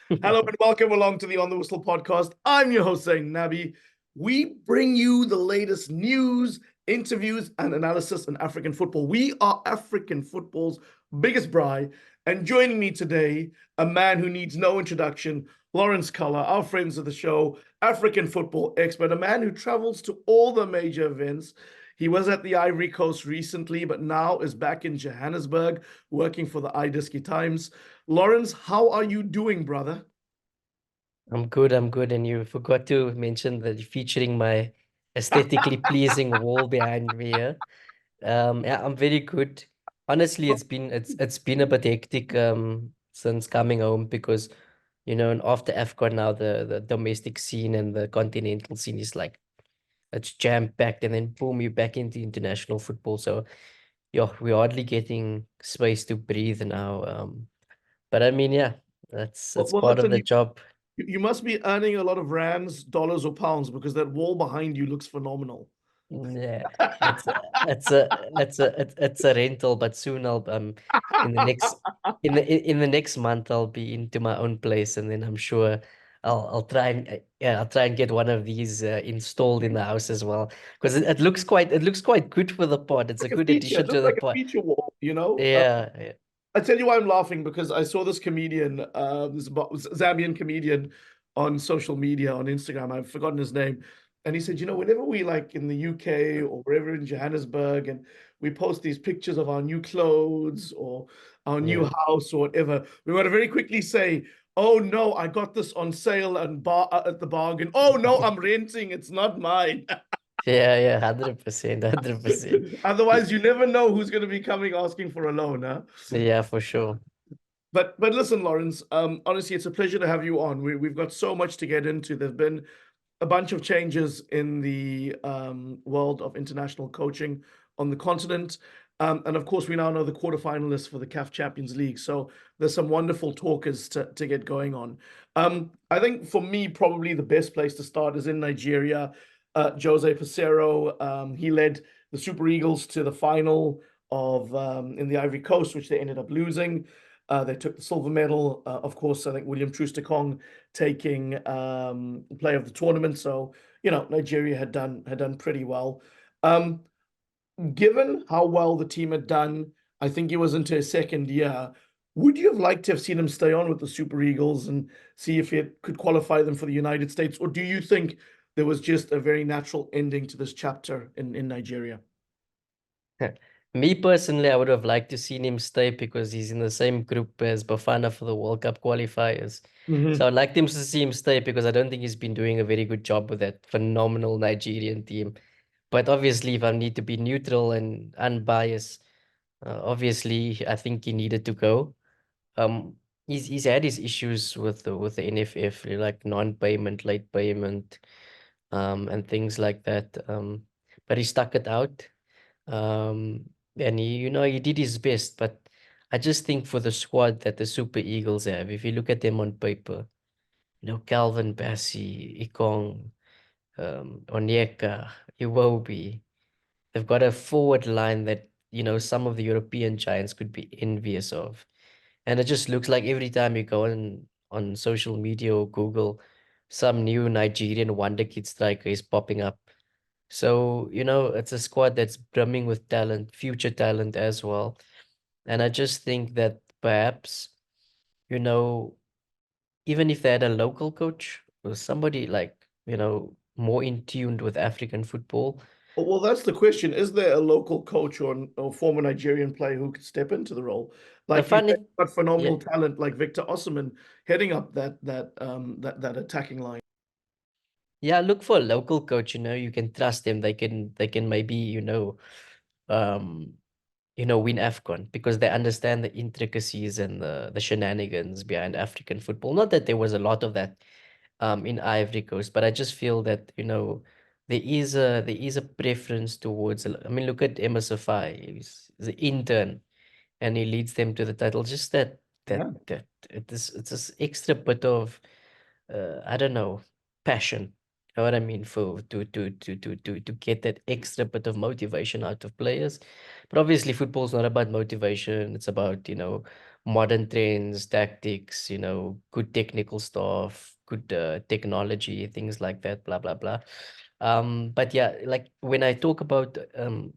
Hello and welcome along to the On the Whistle podcast. I'm your host, Zayn Nabbi. We bring you the latest news, interviews, and analysis in African football. We are African football's biggest braai. And joining me today, a man who needs no introduction, Lorenz Köhler, our friends of the show, African football expert, a man who travels to all the major events. He was at the Ivory Coast recently, but now is back in Johannesburg working for the iDiski Times. Lorenz, how are you doing, brother? I'm good. And you forgot to mention that you're featuring my aesthetically pleasing wall behind me here. Yeah, I'm very good. Honestly, it's been a bit hectic since coming home because and after AFCON now the domestic scene and the continental scene is like it's jam-packed, and then boom, you're back into international football. So yeah, we're hardly getting space to breathe now. But I mean, yeah, that's Well, part of listen, the job. you must be earning a lot of rands, dollars, or pounds because that wall behind you looks phenomenal. Yeah, it's a rental, but soon in the next in the next month I'll be into my own place, and then I'm sure I'll try and I'll try and get one of these installed in the house as well, because it looks quite good for the pod. It's a Like a good feature, it addition to looks the like a pod. feature wall, you know? Yeah, yeah. I tell you why I'm laughing because I saw this comedian, this Zambian comedian on social media, on Instagram. I've forgotten his name. And he said, whenever we like in the UK or wherever in Johannesburg and we post these pictures of our new clothes or our new Yeah. house or whatever, we want to very quickly say, oh no, I got this on sale and at the bargain. Oh no, I'm renting. It's not mine. Yeah, yeah, 100%, 100%. Otherwise, you never know who's going to be coming asking for a loan, huh? Yeah, for sure. But listen, Lawrence. Honestly, it's a pleasure to have you on. We've got so much to get into. There've been a bunch of changes in the world of international coaching on the continent. And of course, we now know the quarterfinalists for the CAF Champions League. So there's some wonderful talkers to get going on. I think for me, probably the best place to start is in Nigeria. Jose Peseiro, he led the Super Eagles to the final of in the Ivory Coast, which they ended up losing. They took the silver medal. Of course, I think William Troost-Ekong taking play of the tournament. So, Nigeria had done pretty well. Um, Given how well the team had done, I think he was into his second year. Would you have liked to have seen him stay on with the Super Eagles and see if it could qualify them for the United States? Or do you think there was just a very natural ending to this chapter in Nigeria? Me personally, I would have liked to seen him stay because he's in the same group as Bafana for the World Cup qualifiers. So Mhm. I'd like him to see him stay because I don't think he's been doing a very good job with that phenomenal Nigerian team. But obviously, if I need to be neutral and unbiased, obviously, I think he needed to go. Um, he's had his issues with the NFF, like non-payment, late payment, and things like that. But he stuck it out. And he did his best, but I just think for the squad that the Super Eagles have, if you look at them on paper, Calvin Bassey, Ikong, Onyeka, Iwobi, they've got a forward line that, some of the European giants could be envious of. And it just looks like every time you go on social media or Google, some new Nigerian wonder kid striker is popping up. So, it's a squad that's brimming with talent, future talent as well. And I just think that perhaps, you know, even if they had a local coach or somebody like, more in tuned with African football, Well, that's the question. Is there a local coach or former Nigerian player who could step into the role? the Like you said, funny, got yeah, phenomenal talent like Victor Osimhen heading up that attacking line. yeah, look for a local coach, you can trust them. They can maybe, um, win AFCON because they understand the intricacies and the shenanigans behind African football. Not that there was a lot of that in Ivory Coast, but I just feel that, there is a preference towards. I mean, look at MSFI. He's an intern and he leads them to the title. Just that that Yeah. that it's this extra bit of I don't know, passion. know what I mean? For to get that extra bit of motivation out of players. But obviously football's not about motivation. It's about, modern trends, tactics, good technical stuff, good technology, things like that, blah blah blah. But yeah, like when I talk about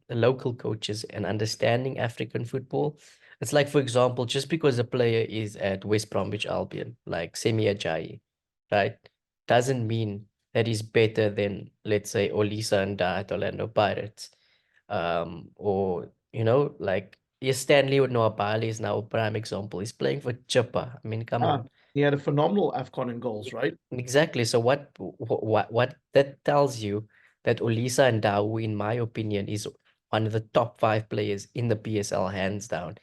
local coaches and understanding African football, it's like, for example, just because a player is at West Bromwich Albion, like Semi Ajayi, right? Doesn't mean that is better than, let's say, Olisa and at Orlando Pirates. Or, like, yes, Stanley Noabali is now a prime example. He's playing for Chippa. I mean, come Ah, on. he had a phenomenal AFCON in goals, right? Exactly. So what that tells you that Olisa and Dawu, in my opinion, is one of the top five players in the PSL, hands down.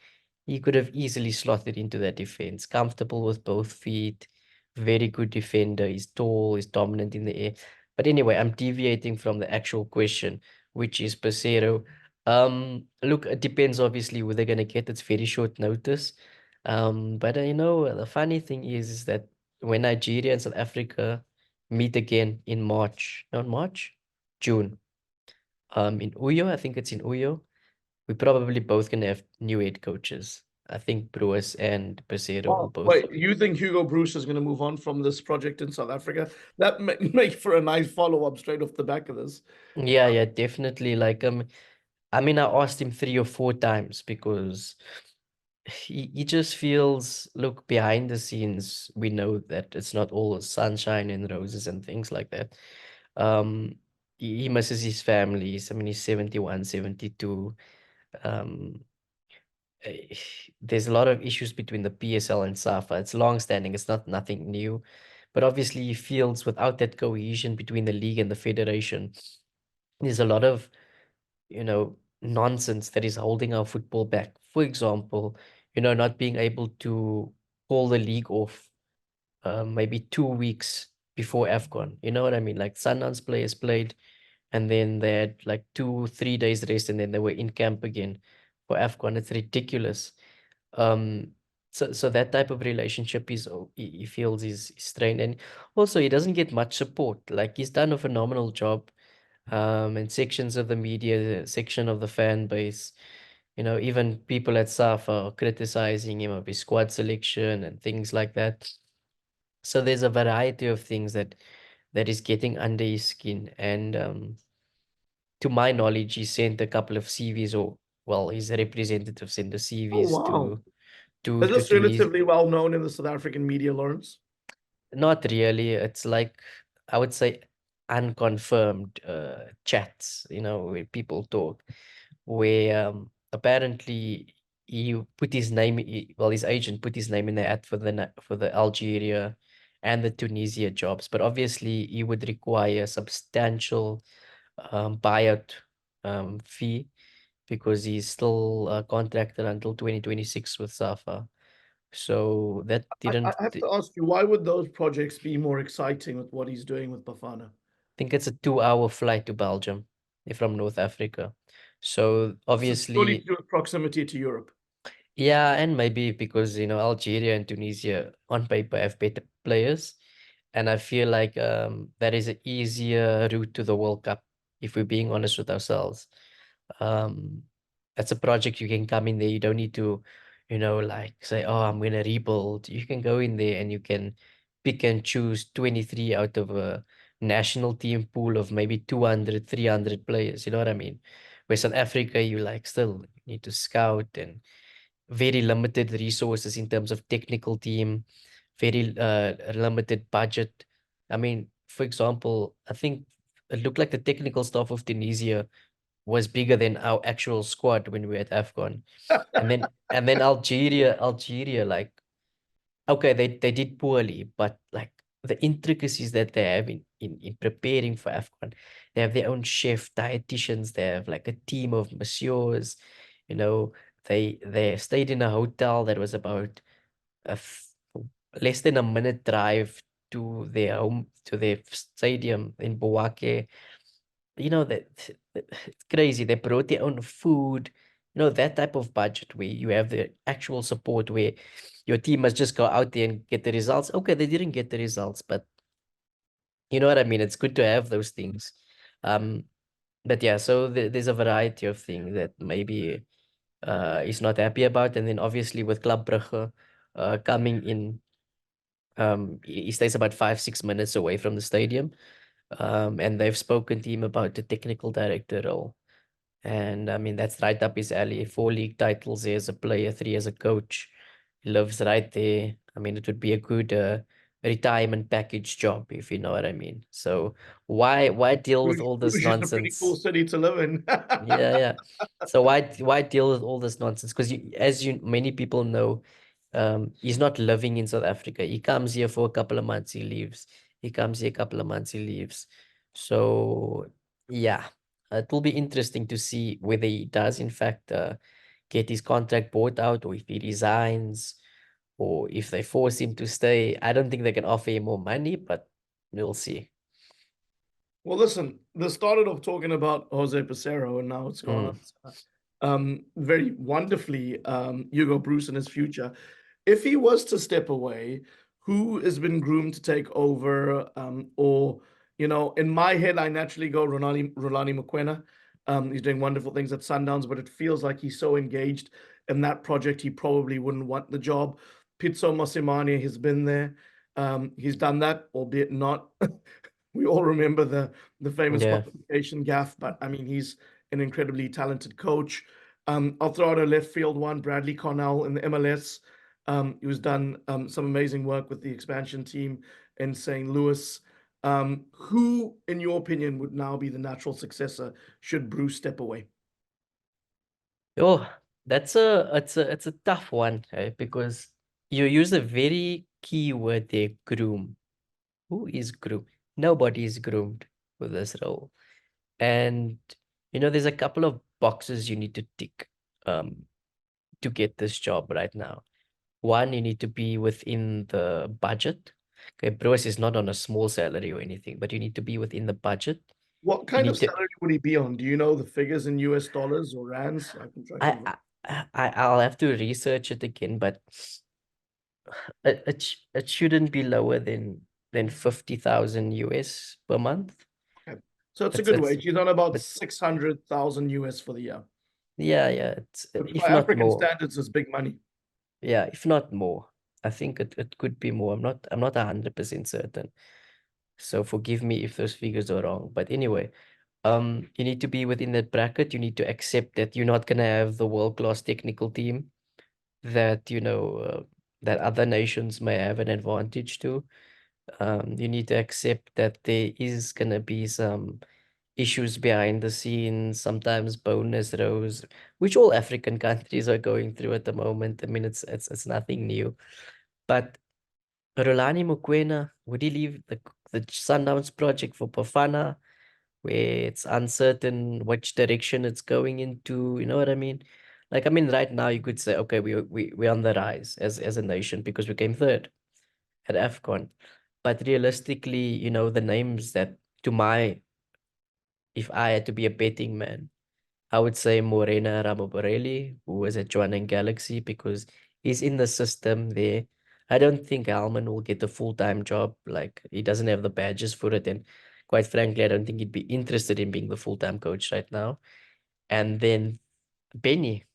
He could have easily slotted into that defense, comfortable with both feet, very good defender. He's tall, he's dominant in the air. But anyway, I'm deviating from the actual question, which is Peseiro. Look, it depends obviously who they're gonna get. It's very short notice. But the funny thing is that when Nigeria and South Africa meet again in March, not March, June, in Uyo, I think it's in Uyo, we probably both gonna have new head coaches. I think Broos and Peseiro will Oh, both. wait, you think Hugo Broos is going to move on from this project in South Africa? That may make for a nice follow-up straight off the back of this. Yeah, yeah, definitely. Like, I mean, I asked him 3 or 4 times because he just feels, look, behind the scenes, we know that it's not all sunshine and roses and things like that. Um, he misses his families. I mean, he's 71, 72. Um, eh, there's a lot of issues between the PSL and SAFA. It's long-standing. It's not nothing new. But obviously, he feels without that cohesion between the league and the federation, there's a lot of, nonsense that is holding our football back. For example, not being able to call the league off maybe 2 weeks before AFCON. You know what I mean? Like Sundowns players played and then they had like 2, 3 days rest and then they were in camp again for AFCON. It's ridiculous. Um, so that type of relationship is he feels is strained, and also he doesn't get much support. Like he's done a phenomenal job, and sections of the media, section of the fan base, even people at SAFA are criticizing him of his squad selection and things like that. So there's a variety of things that is getting under his skin, and to my knowledge, he sent a couple of CVs, or well, his representative sent the Oh, CVs wow. Is to this Tunisia. relatively well known in the South African media, Lawrence? Not really. It's like, I would say, unconfirmed chats, where people talk, where apparently he put his name, well, his agent put his name in the ad for for the Algeria and the Tunisia jobs, but obviously he would require substantial buyout fee because he's still contracted until 2026 with SAFA. So that I didn't. have to ask you, why would those projects be more exciting with what he's doing with Bafana? Think it's a 2 hour flight to Belgium from North Africa. So So it's purely to obviously, do with proximity to Europe. yeah, and maybe because Algeria and Tunisia on paper have better players, and I feel like that is an easier route to the World Cup, if we're being honest with ourselves. Um, that's a project you can come in there. You don't need to, like say, oh, I'm gonna rebuild. You can go in there and you can pick and choose 23 out of a national team pool of maybe 200, 300 players. You know what I mean? Where South Africa, you like still need to scout and very limited resources in terms of technical team, very limited budget. I mean, for example, I think it looked like the technical staff of Tunisia was bigger than our actual squad when we were at AFCON. And then Algeria, like, okay, they did poorly, but like the intricacies that they have in preparing for AFCON, they have their own chef, dietitians, they have like a team of masseurs, you know, they stayed in a hotel that was about a less than a minute drive to their home, to their stadium in Bouake. That it's crazy. They brought their own food, that type of budget where you have the actual support, where your team must just go out there and get the results. Okay, they didn't get the results, but You know what I mean? It's good to have those things. Um, but yeah, so there's a variety of things that maybe he's not happy about. And then obviously with Club Brugge coming in, he stays about 5-6 minutes away from the stadium. And they've spoken to him about the technical director role. And I mean, that's right up his alley. 4 league titles there as a player, 3 as a coach. He lives right there. I mean, it would be a good retirement package job, if you know what I mean. So why deal with all this Bruges is a pretty cool nonsense? city to live in. Yeah, yeah. So why deal with all this nonsense? Because as you many people know, he's not living in South Africa. He comes here for a couple of months, he leaves. He comes here a couple of months, he leaves. So yeah, it will be interesting to see whether he does in fact get his contract bought out, or if he resigns, or if they force him to stay. I don't think they can offer him more money, but we'll see. Well, listen, this started off talking about Jose Peseiro, and now it's gone Mm, on very wonderfully Hugo Broos in his future. If he was to step away, who has been groomed to take over? Or, in my head, I naturally go Rulani Mokwena. He's doing wonderful things at Sundowns, but it feels like he's so engaged in that project, he probably wouldn't want the job. Pitso Mosimane has been there. He's done that, albeit not. We all remember the famous yeah. qualification gaff, but I mean, he's an incredibly talented coach. I'll throw out a left field one, Bradley Cornell in the MLS. Who's done some amazing work with the expansion team in St. Louis. Who, in your opinion, would now be the natural successor should Bruce step away? Oh, it's a tough one, right? Because you use a very key word there, groom. Who is groomed? Nobody is groomed for this role. And there's a couple of boxes you need to tick um to get this job right now. One, you need to be within the budget. Okay, Bruce is not on a small salary or anything, but you need to be within the budget. What You kind of need to salary would he be on? Do you know the figures in US dollars or rands? I can try to I convert. I'll have to research it again, but it shouldn't be lower than 50,000 US per month. Okay. So it's a It's good it's wage. He's on about but 600,000 US for the year, yeah, it's which if by not African more. standards is big money. Yeah, if not more. I think it could be more. I'm not 100% certain. So forgive me if those figures are wrong. But anyway, you need to be within that bracket. You need to accept that you're not gonna have the world-class technical team that that other nations may have an advantage to. You need to accept that there is gonna be some issues behind the scenes, sometimes bonus rows, which all African countries are going through at the moment. I mean, it's nothing new. But Rulani Mokwena, would he leave the Sundowns project for Bafana, where it's uncertain which direction it's going into? You know what I mean? Like, I mean, right now you could say, okay, we're on the rise as a nation because we came third at AFCON. But realistically, the names that to my if I had to be a betting man, I would say Morena Ramaborelli, who was at Joanna Galaxy, because he's in the system there. I don't think Alman will get a full-time job. Like, he doesn't have the badges for it. And quite frankly, I don't think he'd be interested in being the full-time coach right now. And then Benny.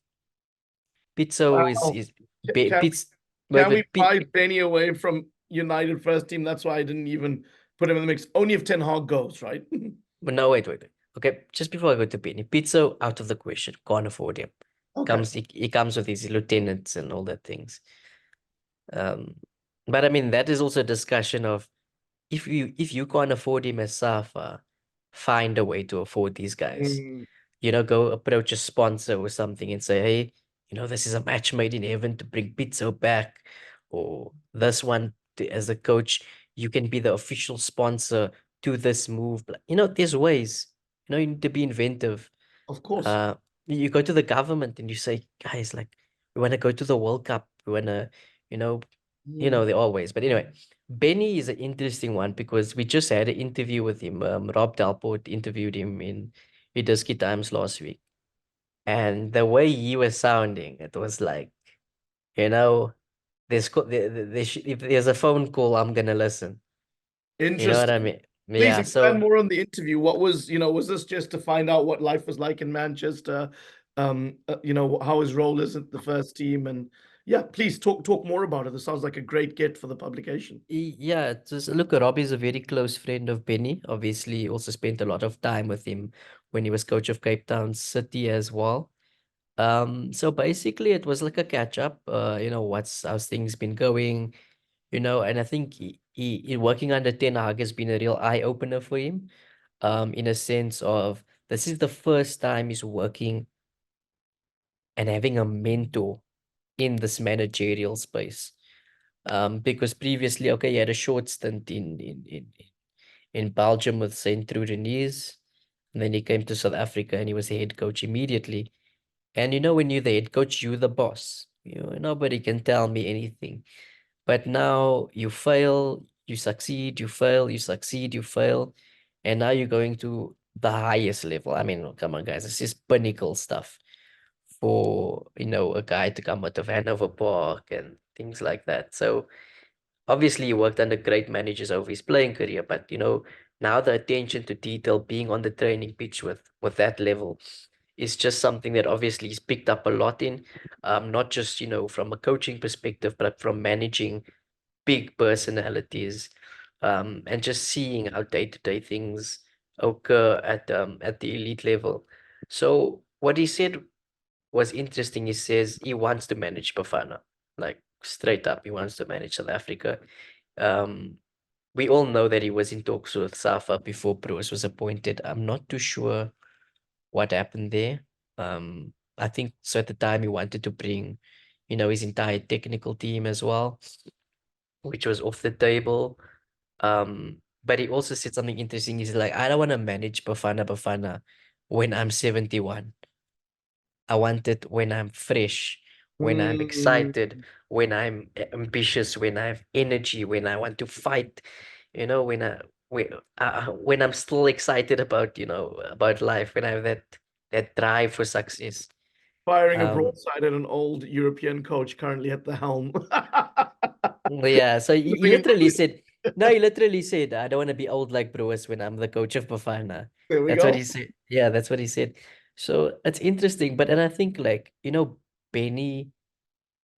Pizzo is, Wow. is Ca- Can Pizz, wait, can we wait, buy Benny away from United first team? That's why I didn't even put him in the mix. Only if Ten Hag goes, right? no, wait. Okay, just before I go to Benny, Pizzo out of the question. Can't afford him. Okay. He comes with his lieutenants and all that things. Um, but I mean that is also a discussion of if you can't afford him as Safa, find a way to afford these guys. Mm, Go approach a sponsor or something and say, hey, this is a match made in heaven to bring Pizzo back, or this one as a coach, you can be the official sponsor to this move. There's ways. You need to be inventive. of course. uh you go to the government and you say, guys, like, we want to go to the World Cup, we want to, you know Mm. there are ways. But anyway, Benny is an interesting one because we just had an interview with him. Rob Dalport interviewed him in iDiski Times last week, and the way he was sounding, it was like, you know if there's a phone call, I'm gonna listen. You know what I Interesting. mean? Please Yeah, expand so more on the interview. What was, was this just to find out what life was like in Manchester? How his role is at the first team, and yeah, please talk more about it. This sounds like a great get for the publication. yeah, just look, Robbie's a very close friend of Benny. Obviously, he also spent a lot of time with him when he was coach of Cape Town City as well. So basically it was like a catch up, how's things been going, and I think he working under Ten Hag has been a real eye opener for him, in a sense of this is the first time he's working and having a mentor in this managerial space. Because previously, okay, he had a short stint in Belgium with Saint Trudenis, and then he came to South Africa and he was the head coach immediately. And when you're the head coach, you're the boss. Nobody can tell me anything. But now you fail, you succeed, you fail, you succeed, you fail. And now you're going to the highest level. I mean, come on, guys, this is pinnacle stuff for, a guy to come out of Hanover Park and things like that. So obviously he worked under great managers over his playing career, but now the attention to detail being on the training pitch with that level is just something that obviously he's picked up a lot in, not just from a coaching perspective, but from managing big personalities, and just seeing how day-to-day things occur at the elite level. So what he said was interesting. He says he wants to manage Bafana, like straight up, he wants to manage South Africa. Um, we all know that he was in talks with Safa before Broos was appointed. I'm not too sure what happened there. I think so at the time he wanted to bring, his entire technical team as well, which was off the table. But he also said something interesting. He's like, I don't want to manage Bafana Bafana when I'm 71. I want it when I'm fresh, when I'm Mm, excited, when I'm ambitious, when I have energy, when I want to fight, when I'm still excited about, about life, when I have that drive for success. firing a Um, broadside at an old European coach currently at the helm. yeah, so he Living in literally the- said, no, he literally said, I don't want to be old like Brewers when I'm the coach of Bafana. There we That's what he go. said. Yeah, that's what he said. So it's interesting, but and I think like, Benny,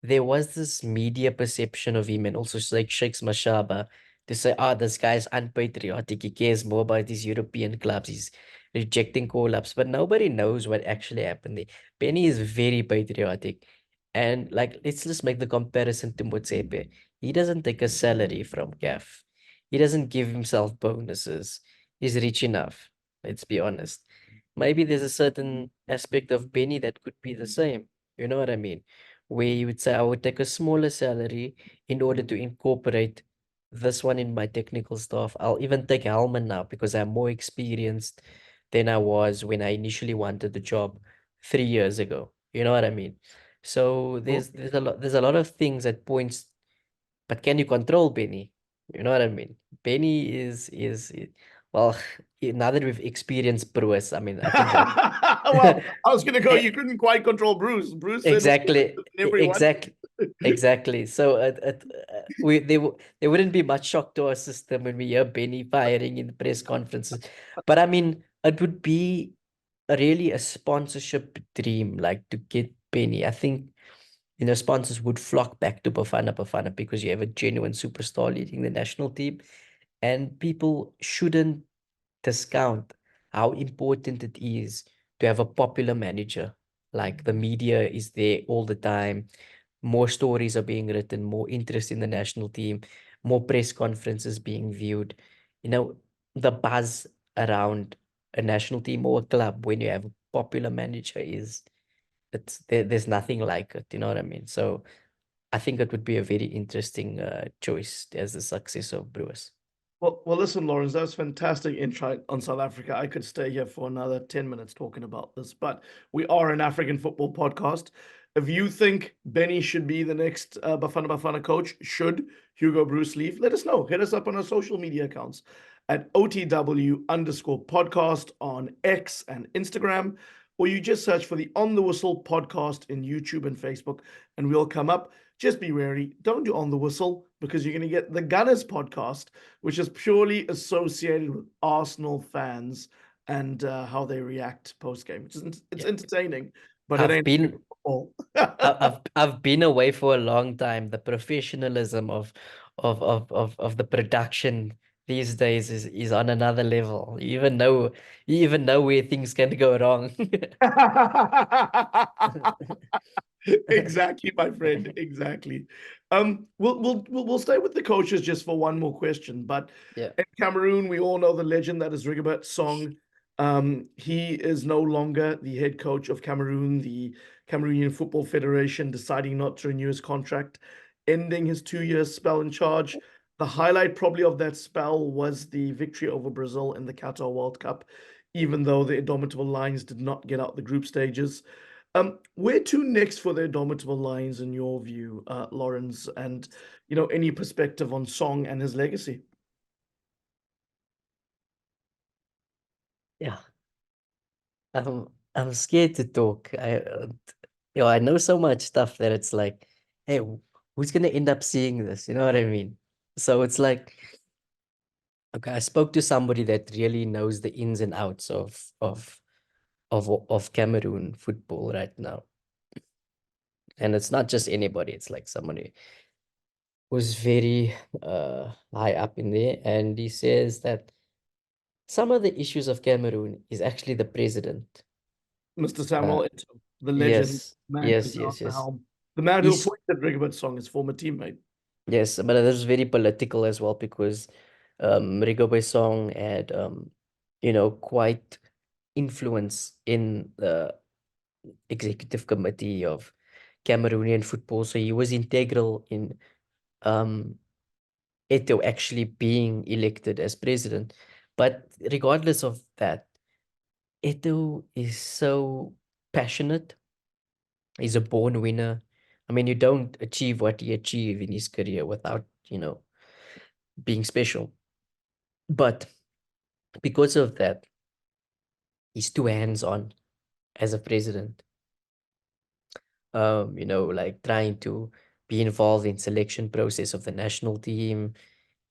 there was this media perception of him and also like Sheikhs Mashaba to say, this guy's unpatriotic. He cares more about these European clubs. He's rejecting call-ups, but nobody knows what actually happened there. Benny is very patriotic. And like, let's just make the comparison to Motsepe. He doesn't take a salary from CAF. He doesn't give himself bonuses. He's rich enough. Let's be honest. Maybe there's a certain aspect of Benny that could be the same. You know what I mean? Where you would say, I would take a smaller salary in order to incorporate this one in my technical staff. I'll even take Helman now because I'm more experienced than I was when I initially wanted the job 3 years ago. You know what I mean? So there's a lot of things that points, but can you control Benny? You know what I mean? Benny well, now that we've experienced Brewers, I mean, I think that Well, I was gonna go. You couldn't quite control Bruce. Bruce said what exactly, everyone. exactly. So there wouldn't be much shock to our system when we hear Benny firing in the press conferences. But I mean, it would be really a sponsorship dream, like to get Benny. I think sponsors would flock back to Bafana Bafana because you have a genuine superstar leading the national team, and people shouldn't discount how important it is to have a popular manager. Like the media is there all the time. More stories are being written, more interest in the national team, more press conferences being viewed. You know, the buzz around a national team or a club when you have a popular manager there's nothing like it. You know what I mean? So I think it would be a very interesting choice as the success of Brewers. Well, listen, Lawrence, that was fantastic insight on South Africa. I could stay here for another 10 minutes talking about this, but we are an African football podcast. If you think Benny should be the next Bafana Bafana coach, should Hugo Broos leave, let us know. Hit us up on our social media accounts at OTW_podcast on X and Instagram. or you just search for the On the Whistle podcast in YouTube and Facebook, and we'll come up. Just be wary. Don't do On the Whistle because you're going to get the Gunners podcast, which is purely associated with Arsenal fans and how they react post game. It's Yeah. entertaining, but it I've ain't been football. I've been away for a long time. The professionalism of the production these days is on another level. You even know where things can go wrong. Exactly, my friend. Exactly. We'll stay with the coaches just for one more question. But Yeah. in Cameroon, we all know the legend that is Rigobert Song. He is no longer the head coach of Cameroon. The Cameroonian Football Federation deciding not to renew his contract, ending his 2 year spell in charge. The highlight probably of that spell was the victory over Brazil in the Qatar World Cup, even though the Indomitable Lions did not get out the group stages. Where to next for the Indomitable Lions in your view, Lorenz, and any perspective on Song and his legacy? Yeah. I'm scared to talk. I know so much stuff that it's like, hey, who's gonna end up seeing this? You know what I mean? So it's like, okay, I spoke to somebody that really knows the ins and outs of Cameroon football right now. And it's not just anybody, it's like somebody who's very high up in there. And he says that some of the issues of Cameroon is actually the president. Mr. Uh, Samuel Eto'o, the legend, yes, man who's yes, now at yes, the yes. helm, the man who He's appointed Rigobert Song, his former teammate. Yes, but it was very political as well because Rigobert Song had quite influence in the executive committee of Cameroonian football. So he was integral in um Eto'o actually being elected as president. But regardless of that, Eto'o is so passionate. He's a born winner. I mean, you don't achieve what he achieved in his career without, being special. But because of that, he's too hands-on as a president. Like trying to be involved in selection process of the national team,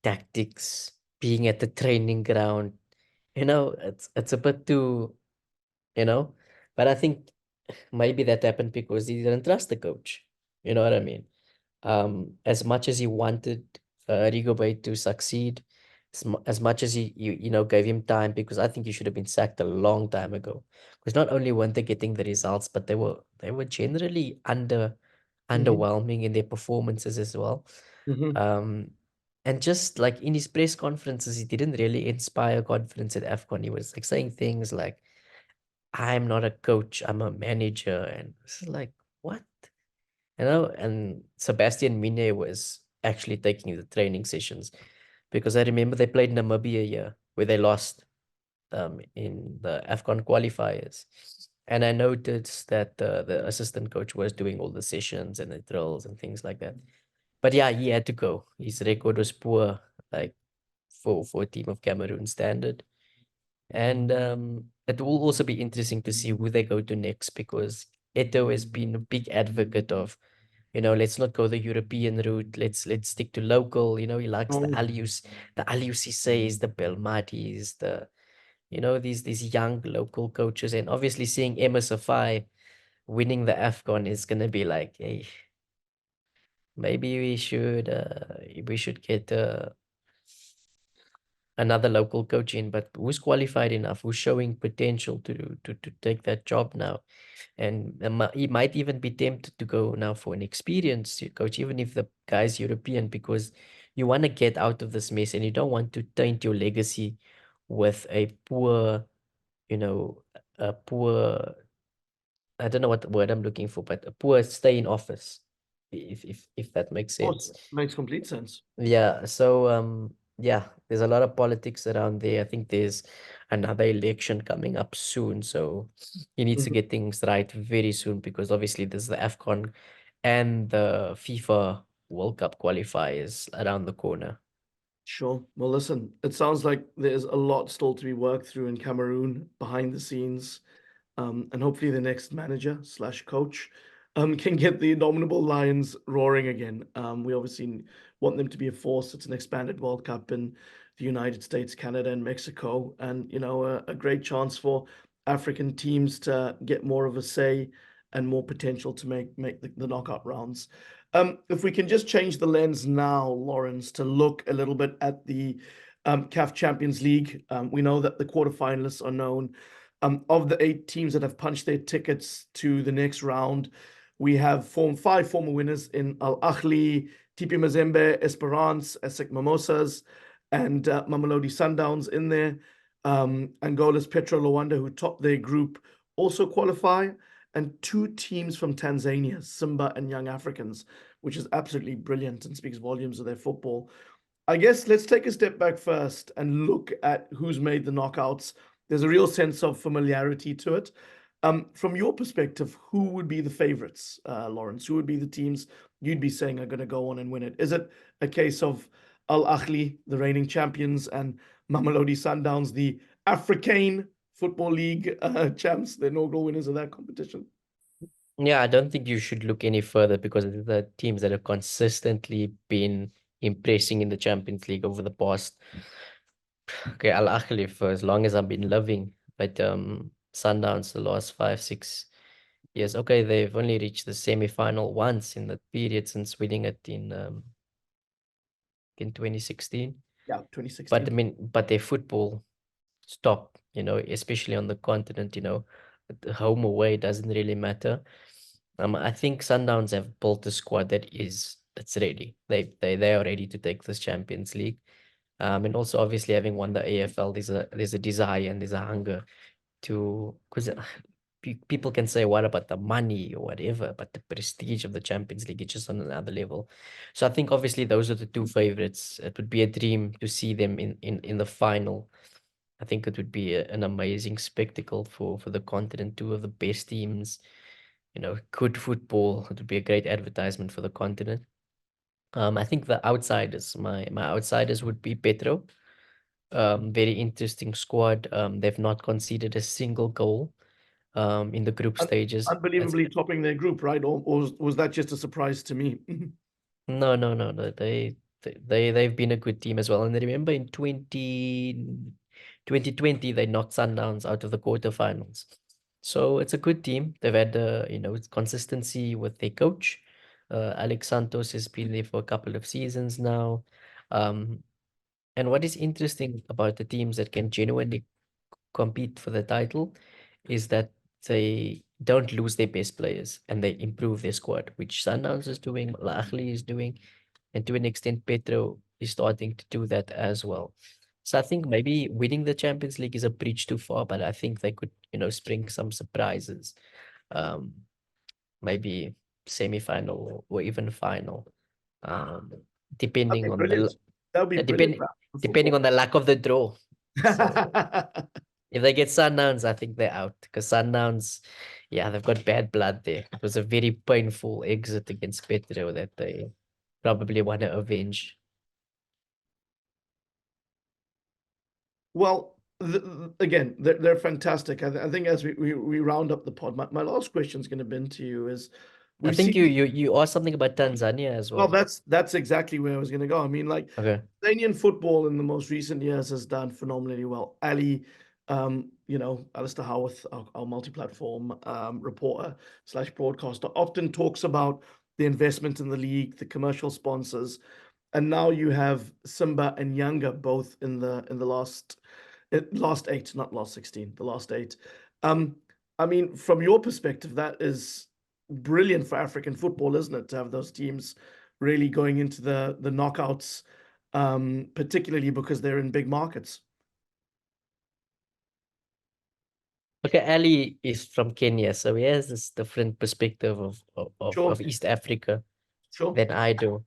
tactics, being at the training ground. It's a bit too, you know. But I think maybe that happened because he didn't trust the coach. You know what I mean? As much as he wanted Rigobert to succeed, as much as he gave him time, because I think he should have been sacked a long time ago. Because not only weren't they getting the results, but they were generally Hmm. underwhelming in their performances as well. Hmm. Um, and just like in his press conferences, he didn't really inspire confidence at AFCON. He was like saying things like, "I'm not a coach, I'm a manager," and it's like, what? And Sebastian Mine was actually taking the training sessions because I remember they played Namibia here where they lost in the AFCON qualifiers. And I noticed that the assistant coach was doing all the sessions and the drills and things like that. But yeah, he had to go. His record was poor, like for a team of Cameroon standard. And it will also be interesting to see who they go to next because Eto'o has been a big advocate of let's not go the European route. Let's stick to local. He likes Oh, the Alius says, the Belmatis, these young local coaches. And obviously seeing MSFI winning the AFCON is gonna be like, hey, maybe we should get another local coach in, but who's qualified enough, who's showing potential to take that job now. And he might even be tempted to go now for an experienced coach, even if the guy's European, because you want to get out of this mess and you don't want to taint your legacy with you know, a poor, I don't know what word I'm looking for, but a poor stay in office, if that makes of course, sense. makes complete sense. Yeah, so yeah, there's a lot of politics around there. I think there's another election coming up soon, so he needs to Mhm. get things right very soon because obviously there's the AFCON and the FIFA World Cup qualifiers around the corner. Sure. Well, listen, it sounds like there's a lot still to be worked through in Cameroon behind the scenes. and hopefully the next manager slash coach can get the indomitable Lions roaring again. We obviously want them to be a force. It's an expanded World Cup in the United States, Canada, and Mexico, and a great chance for African teams to get more of a say and more potential to make the knockout rounds. If we can just change the lens now, Lawrence, to look a little bit at the CAF Champions League. We know that the quarterfinalists are known. Of the 8 teams that have punched their tickets to the next round, we have 5 former winners in Ahly, TP Mazembe, Esperance, ASEC Mimosas, and Mamelodi Sundowns in there. Angola's Petro, Luanda, who topped their group, also qualify, and 2 teams from Tanzania, Simba and Young Africans, which is absolutely brilliant and speaks volumes of their football. I guess let's take a step back first and look at who's made the knockouts. There's a real sense of familiarity to it. From your perspective, who would be the favorites, Lawrence? Who would be the teams you'd be saying are going to go on and win it? Is it a case of Al Ahly, the reigning champions, and Mamelodi Sundowns, the African Football League champs, the inaugural winners of that competition? Yeah, I don't think you should look any further because of the teams that have consistently been impressing in the Champions League over the past. Okay, Al Ahly for as long as I've been living, but Sundowns the last 5, 6 years. Okay, they've only reached the semi-final once in that period since winning it in 2016. Yeah, But 2016. but their football stop, especially on the continent, the home away doesn't really matter. I think Sundowns have built a squad that's ready. They are ready to take this Champions League. And also obviously having won the AFL, there's a desire and there's a hunger to, because people can say what about the money or whatever, but the prestige of the Champions League is just on another level. So I think obviously those are the 2 favorites. It would be a dream to see them in the final. I think it would be an amazing spectacle for the continent. 2 of the best teams, good football. It would be a great advertisement for the continent. I think the outsiders, my outsiders would be Petro. Very interesting squad. They've not conceded a single goal in the group stages. Unbelievably topping their group, right? Or was that just a surprise to me? No, no, no, no. They've been a good team as well. And I remember in 2020 they knocked Sundowns out of the quarterfinals. So it's a good team. They've had consistency with their coach. Alex Santos has been there for a couple of seasons now. Um, and what is interesting about the teams that can genuinely compete for the title is that they don't lose their best players and they improve their squad, which Sundowns is doing, Ahly is doing, and to an extent, Petro is starting to do that as well. So I think maybe winning the Champions League is a bridge too far, but I think they could, spring some surprises. Um, Maybe semi-final or even final, um, That'd depending be on the brilliant. That would be brilliant for African depending football. on the luck of the draw. So if they get Sundowns, I think they're out because Sundowns, yeah, they've got bad blood there. It was a very painful exit against Petro that they probably want to avenge. Well, again, they're fantastic. I think as we round up the pod, my last question is going to be to you is I we've think seen. you asked something about Tanzania as Well, well. that's exactly where I was going to go. I mean, like Okay. Tanzanian football in the most recent years has done phenomenally well. Ali, Alistair Howarth, our multi-platform reporter slash broadcaster, often talks about the investment in the league, the commercial sponsors, and now you have Simba and Younger both in the last 8, not last 16, the last 8. I mean, from your perspective, that is brilliant for African football, isn't it, to have those teams really going into the knockouts, particularly because they're in big markets. Okay, Ali is from Kenya, so he has this different perspective Sure, of East Africa sure. than I do.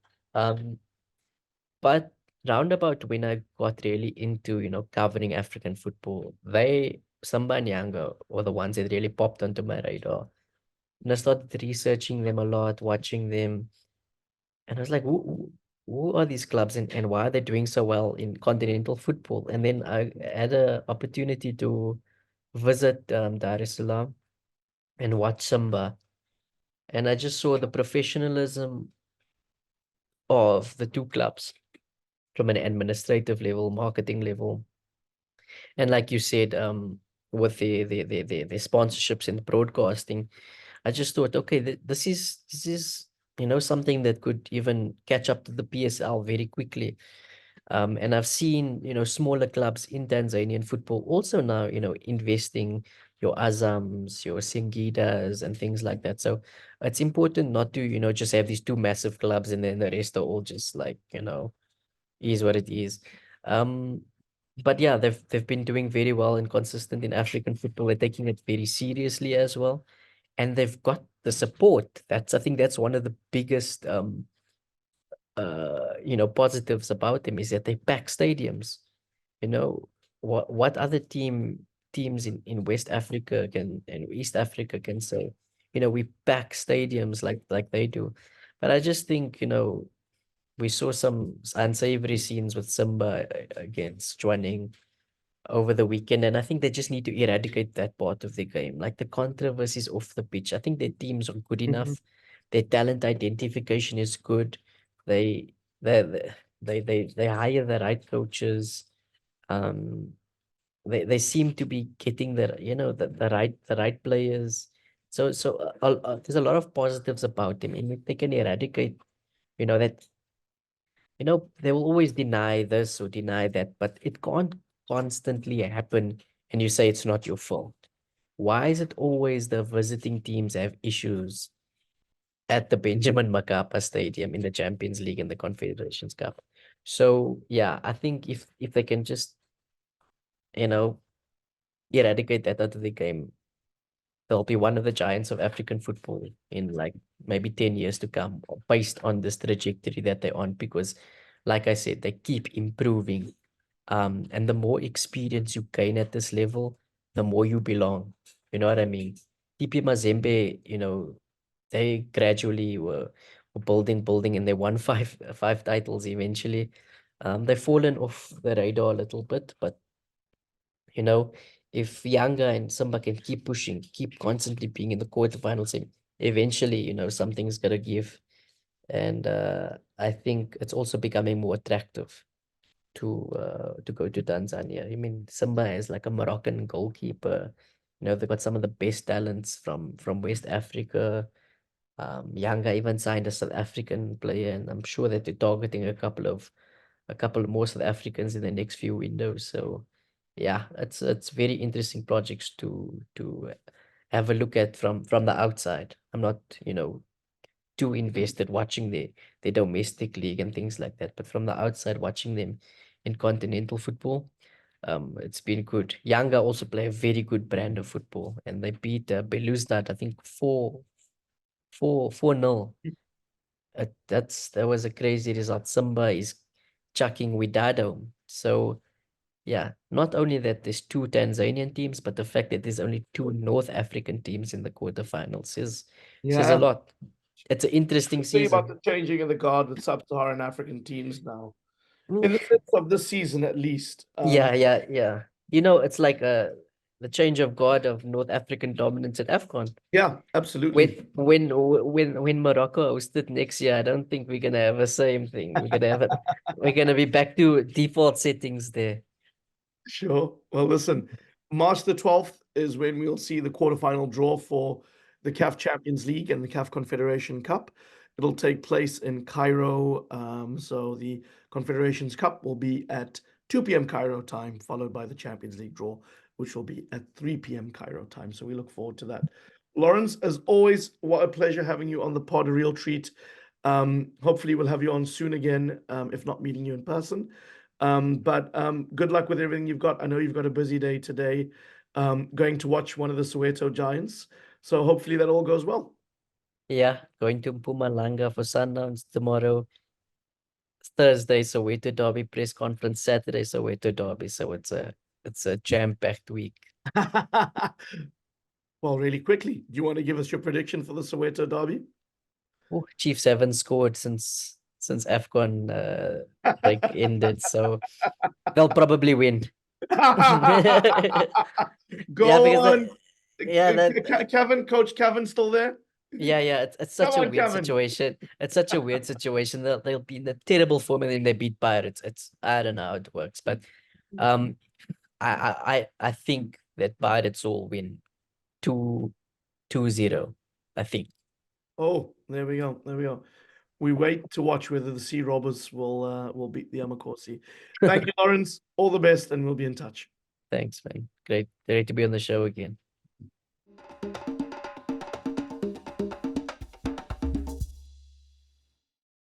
But roundabout when I got really into, covering African football, Simba and Yanga were the ones that really popped onto my radar. And I started researching them a lot, watching them. And I was like, who are these clubs and why are they doing so well in continental football? And then I had an opportunity to visit Dar es Salaam and watch Simba, and I just saw the professionalism of the two clubs from an administrative level, marketing level, and like you said, with the sponsorships and broadcasting. I just thought, okay, this is something that could even catch up to the PSL very quickly. And I've seen, smaller clubs in Tanzanian football also now, investing your Azams, your Singidas, and things like that. So it's important not to, just have these two massive clubs and then the rest are all just like, is what it is. Um, but yeah, they've been doing very well and consistent in African football. They're taking it very seriously as well, and they've got the support. I think that's one of the biggest positives about them is that they pack stadiums. You know, what other teams in West Africa can and East Africa can say, we pack stadiums like they do. But I just think, we saw some unsavory scenes with Simba against Chwaning over the weekend, and I think they just need to eradicate that part of the game, like the controversies off the pitch. I think their teams are good Mhm. enough. Their talent identification is good. They they they hire the right coaches. Um, they seem to be getting the right players. So there's a lot of positives about them, and if they can eradicate, that they will always deny this or deny that, but it can't constantly happen and you say it's not your fault. Why is it always the visiting teams have issues at the Benjamin Mkapa Stadium in the Champions League and the Confederations Cup? So yeah, I think if they can just, you know, eradicate that out of the game, they'll be one of the giants of African football in like maybe 10 years to come, based on this trajectory that they're on. Because, like I said, they keep improving. And the more experience you gain at this level, the more you belong. You know what I mean? TP Mazembe, they gradually were building, and they won five titles eventually. They've fallen off the radar a little bit, but you know, if Yanga and Simba can keep pushing, keep constantly being in the quarterfinals, eventually, something's gonna give. And I think it's also becoming more attractive to go to Tanzania. I mean, Simba is like a Moroccan goalkeeper. They've got some of the best talents from West Africa. Yanga even signed a South African player, and I'm sure that they're targeting a couple of more South Africans in the next few windows. So yeah, it's very interesting projects to have a look at from the outside. I'm not, too invested watching the domestic league and things like that, but from the outside watching them in continental football, it's been good. Yanga also play a very good brand of football, and they beat Belouizdad, I think 4-0. That was a crazy result. Simba is chucking Widado. So yeah, not only that there's two Tanzanian teams, but the fact that there's only two North African teams in the quarterfinals says a Yeah. lot. It's an interesting Think about season. the changing of the guard with sub-Saharan African teams now. Mm. In the sense of this season, at least. Yeah, yeah, yeah. It's like the change of guard of North African dominance at AFCON. Yeah, absolutely. When Morocco hosted next year, I don't think we're gonna have the same thing. We're gonna be back to default settings there. Sure. Well, listen, March the 12th is when we'll see the quarterfinal draw for the CAF Champions League and the CAF Confederation Cup. It'll take place in Cairo. So the Confederations Cup will be at 2 p.m. Cairo time, followed by the Champions League draw, which will be at 3 p.m. Cairo time. So we look forward to that. Lawrence, as always, what a pleasure having you on the pod, a real treat. Hopefully we'll have you on soon again, if not meeting you in person. But good luck with everything you've got. I know you've got a busy day today, going to watch one of the Soweto Giants. So hopefully that all goes well. Yeah, going to Mpumalanga for Sundowns tomorrow. Thursday, Soweto Derby press conference. Saturday, Soweto Derby. So it's a jam-packed week. Well, really quickly, do you want to give us your prediction for the Soweto Derby? Oh, Chiefs haven't scored since AFCON break ended, so they'll probably win. Yeah, Go because on. Yeah, that Kevin, Coach Kevin, still there? yeah, it's Come such a on, weird Kevin. situation. It's such a weird situation that they'll be in a terrible form and then they beat Pirates. It's I don't know how it works, but um, I think that Pirates will win 2-0. I think. Oh, there we go. There we go. We wait to watch whether the Sea Robbers will beat the Amakosi. Thank you, Lawrence. All the best, and we'll be in touch. Thanks, man. Great to be on the show again.